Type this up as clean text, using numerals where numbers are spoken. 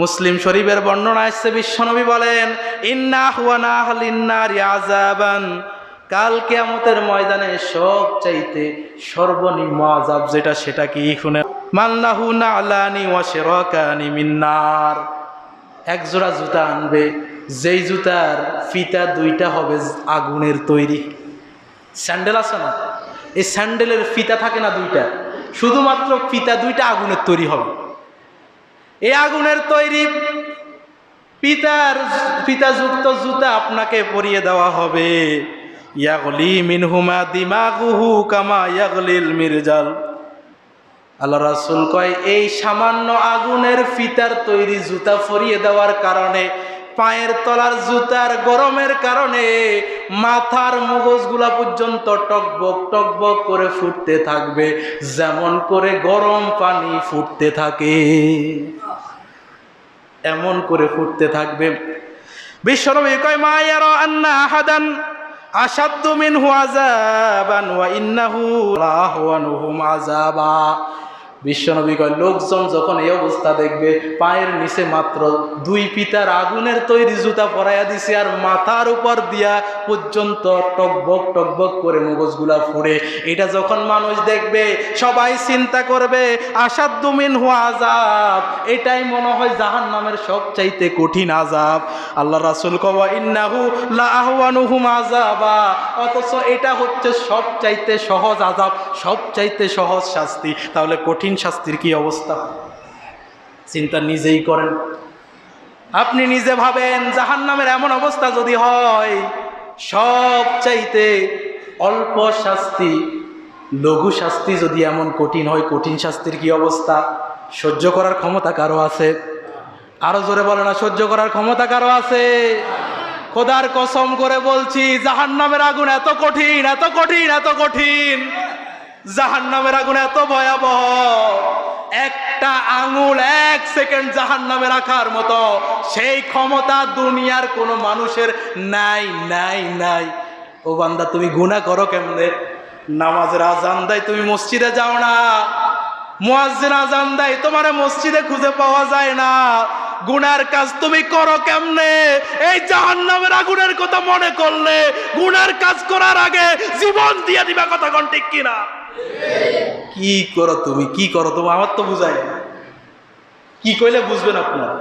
মুসলিম শরীফের বর্ণনা আসছে, বিশ্বনবী বলেন ইন্না হুয়ানা লিন্নারি আযাবান, কাল কিয়ামতের ময়দানে সবচাইতে সর্বনিম্ন আযাব যেটা, সেটা কি শুনে, মাল্লাহু নালানি ওয়া শিরাকানি মিন নার, এক জোড়া জুতা আনবে, যেই জুতার ফিতা দুইটা হবে আগুনের তৈরি। স্যান্ডেল আছে না, এই স্যান্ডেলের ফিতা থাকে না দুইটা, শুধুমাত্র ফিতা দুইটা আগুনের তৈরি হবে। এই আগুনের তৈরি ফিতাযুক্ত জুতা আপনাকে পরিয়ে দেওয়া হবে। ইয়াগলি মিনহুমা দিমাগুহু কামা ইয়াগলিল মিরজাল। আল্লাহ রাসূল কয়, এই সামান্য আগুনের ফিতার তৈরি জুতা পরিয়ে দেওয়ার কারণে, পায়ের তলার জুতার গরমের কারণে মাথার মগজগুলা পর্যন্ত টকবক টকবক করে ফুটতে থাকবে, যেমন করে গরম পানি ফুটতে থাকে, এমন করে ফুটতে থাকবে। বিশ্বনবী কয়, মা ইয়ারা আন্না আহাদান আশাদ্দু মিনহু আযাবান ওয়া ইন্নাহু লাহুয়ানুহুম আযাবা। বিশ্বনবী কয়, লোকজন যখন এই অবস্থা দেখবে, পায়ের নিচে মাত্র দুই পিতার আগুনের তৈরি জুতা পরাইয়া দিছে, আর মাথার উপর দিয়া পর্যন্ত টকবক টকবক করে মগজগুলা ফুড়ে, এটা যখন মানুষ দেখবে সবাই চিন্তা করবে আশাদ্দু মিনহু আযাব, এটাই মনে হয় জাহান্নামের সবচাইতে কঠিন আযাব। আল্লাহ রাসূল কয়, ইন্নাহু লাআহওয়ানুহুম আযাবা, অথচ এটা হচ্ছে সবচাইতে সহজ আযাব, সবচাইতে সহজ শাস্তি। তাহলে কঠিন শাস্তির কি অবস্থা, চিন্তা নিজেই করেন। আপনি নিজে ভাবেন, জাহান্নামের এমন অবস্থা যদি হয়, সবচাইতে অল্প শাস্তি, লঘু শাস্তি যদি এমন কঠিন হয়, কঠিন শাস্তির কি অবস্থা? সহ্য করার ক্ষমতা কারো আছে? আরো জোরে বলে না, সহ্য করার ক্ষমতা কারো আছে? খোদার কসম করে বলছি, জাহান্নামের আগুন এত কঠিন, এত কঠিন, এত কঠিন, জাহান্নামের আগুন এত ভয়াবহ, একটা আঙুল এক সেকেন্ড জাহান্নামে রাখার মতো সেই ক্ষমতা দুনিয়ার কোনো মানুষের নাই, নাই, নাই। ও বান্দা, তুমি গুনাহ করো কেমনে? নামাজের আজান দেয়, তুমি মসজিদে যাও না, মুয়াজ্জিন আজান দেয়, তোমার মসজিদে খুঁজে পাওয়া যায় না, গুনার কাজ তুমি করো কেমনে? এই জাহান্নামের আগুনের কথা মনে করলে গুনার কাজ করার আগে জীবন দিয়ে দিবা, কথা কোন ঠিক কিনা? কি করো তুমি, কি করো তুমি, আমার তো বুঝাই না, কি কইলে বুঝবেন আপনারা?